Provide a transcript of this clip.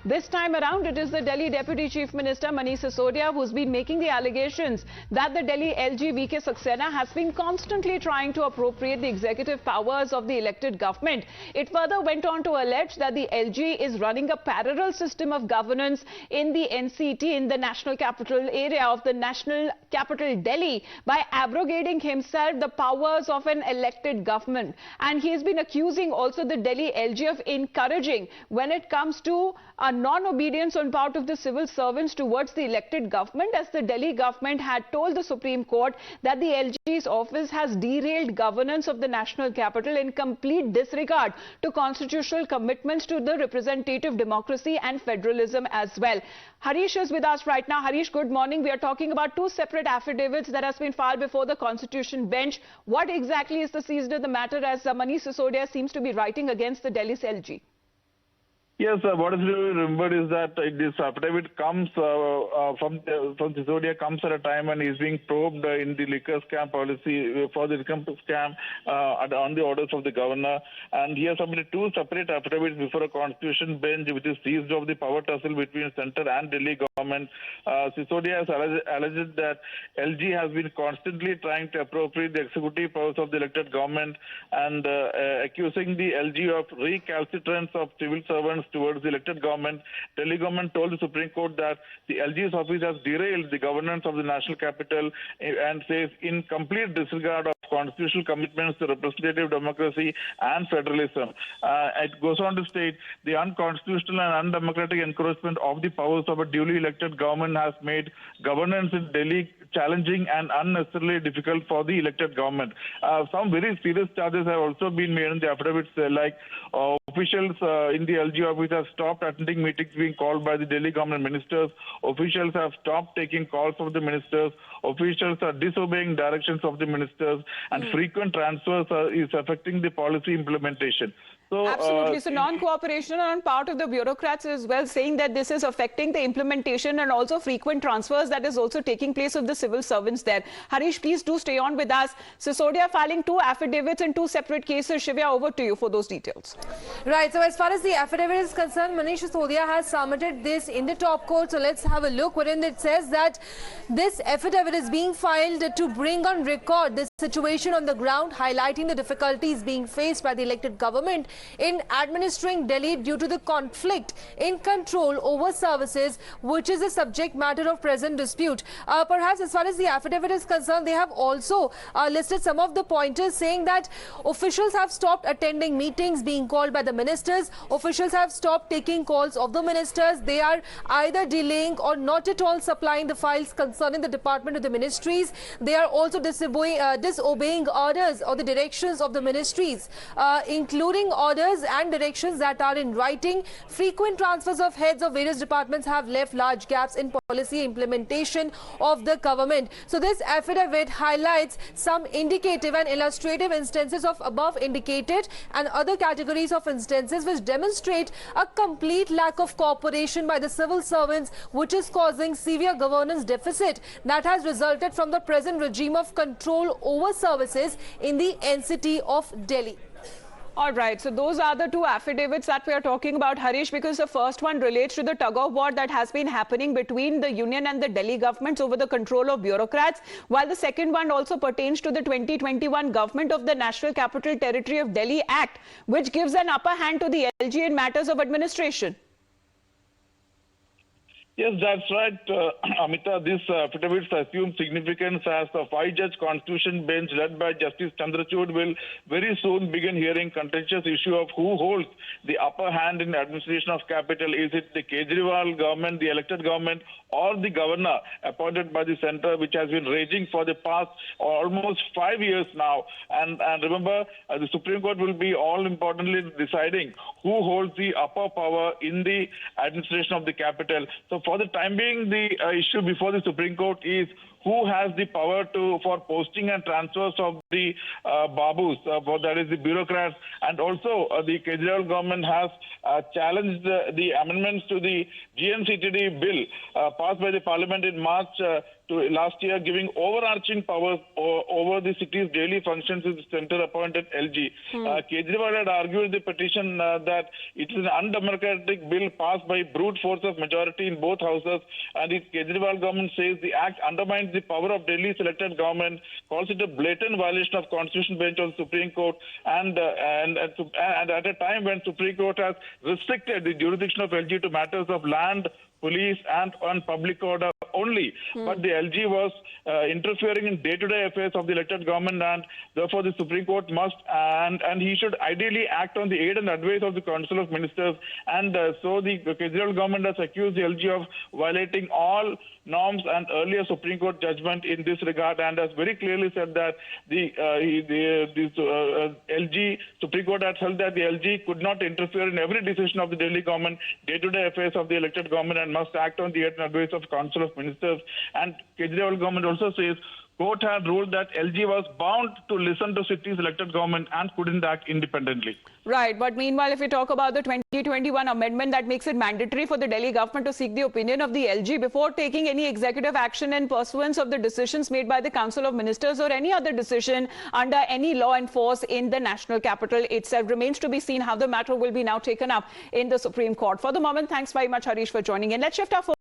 This time around, it is the Delhi Deputy Chief Minister Manish Sisodia who's been making the allegations that the Delhi LG Vinay Saxena has been constantly trying to appropriate the executive powers of the elected government. It further went on to allege that the LG is running a parallel system of governance in the NCT, in the national capital area of the national capital Delhi, by abrogating himself the powers of an elected government. And he has been accusing also the Delhi LG of encouraging when it comes to a non-obedience on part of the civil servants towards the elected government, as the Delhi government had told the Supreme Court that the LG's office has derailed governance of the national capital in complete disregard to constitutional commitments to the representative democracy and federalism as well. Harish is with us right now. Harish, good morning. We are talking about two separate affidavits that has been filed before the Constitution bench. What exactly is the seizure of the matter, as Manish Sisodia seems to be writing against the Delhi's LG? Yes, what is really remembered is that this affidavit comes from Sisodia comes at a time when he's being probed in the liquor scam policy for the liquor scam on the orders of the governor, and he has submitted two separate affidavits before a constitution bench, which is seized of the power tussle between center and Delhi government. Sisodia has alleged that LG has been constantly trying to appropriate the executive powers of the elected government, and accusing the LG of recalcitrance of civil servants towards the elected government. Delhi government told the Supreme Court that the LG's office has derailed the governance of the national capital and says in complete disregard of constitutional commitments to representative democracy and federalism. It goes on to state the unconstitutional and undemocratic encroachment of the powers of a duly elected government has made governance in Delhi challenging and unnecessarily difficult for the elected government. Some very serious charges have also been made in the affidavits, like officials in the LG office have stopped attending meetings being called by the Delhi government ministers. Officials have stopped taking calls of the ministers. Officials are disobeying directions of the ministers, and frequent transfers is affecting the policy implementation. So, absolutely. So non-cooperation on part of the bureaucrats as well, saying that this is affecting the implementation, and also frequent transfers that is also taking place of the civil servants there. Harish, please do stay on with us. Sisodia filing two affidavits in two separate cases. Shivya, over to you for those details. Right. So as far as the affidavit is concerned, Manish Sisodia has submitted this in the top court. So let's have a look, wherein it says that this affidavit is being filed to bring on record the situation on the ground, highlighting the difficulties being faced by the elected government in administering Delhi due to the conflict in control over services, which is a subject matter of present dispute. Perhaps as far as the affidavit is concerned, they have also listed some of the pointers, saying that officials have stopped attending meetings being called by the ministers. Officials have stopped taking calls of the ministers. They are either delaying or not at all supplying the files concerning the department of the ministries. They are also disobeying orders or the directions of the ministries, including orders and directions that are in writing. Frequent transfers of heads of various departments have left large gaps in policy implementation of the government. So this affidavit highlights some indicative and illustrative instances of above indicated and other categories of instances which demonstrate a complete lack of cooperation by the civil servants, which is causing severe governance deficit that has resulted from the present regime of control over services in the NCT of Delhi. All right, so those are the two affidavits that we are talking about, Harish, because the first one relates to the tug-of-war that has been happening between the union and the Delhi governments over the control of bureaucrats, while the second one also pertains to the 2021 Government of the National Capital Territory of Delhi Act, which gives an upper hand to the LG in matters of administration. Yes, that's right, Amita. This affidavits assume significance as the five-judge constitution bench led by Justice Chandrachud will very soon begin hearing contentious issue of who holds the upper hand in administration of capital. Is it the Kejriwal government, the elected government, or the governor appointed by the center, which has been raging for the past almost 5 years now? And remember, the Supreme Court will be all importantly deciding who holds the upper power in the administration of the capital. So for the time being, the issue before the Supreme Court is who has the power for posting and transfers of the babus, that is the bureaucrats, and also the Kejriwal government has challenged the amendments to the GNCTD bill passed by the parliament in March last year, giving overarching powers over the city's daily functions to the center-appointed LG. Kejriwal had argued the petition that it is an undemocratic bill passed by brute force of majority in both houses, and the Kejriwal government says the act undermines the power of Delhi's elected government, calls it a blatant violation of constitutional bench of the Supreme Court, and at a time when Supreme Court has restricted the jurisdiction of LG to matters of land, police and on public order only. But the LG was interfering in day-to-day affairs of the elected government, and therefore the Supreme Court must and he should ideally act on the aid and advice of the Council of Ministers. And so the Kejriwal government has accused the LG of violating all norms and earlier Supreme Court judgment in this regard, and has very clearly said that the LG Supreme Court has held that the LG could not interfere in every decision of the Delhi government, day-to-day affairs of the elected government, and must act on the aid and advice of Council of Ministers. And Kejriwal government also says court had ruled that LG was bound to listen to city's elected government and couldn't act independently. Right, but meanwhile, if we talk about the 2021 amendment that makes it mandatory for the Delhi government to seek the opinion of the LG before taking any executive action in pursuance of the decisions made by the Council of Ministers or any other decision under any law and force in the national capital itself, remains to be seen how the matter will be now taken up in the Supreme Court. For the moment, thanks very much, Harish, for joining in. Let's shift our focus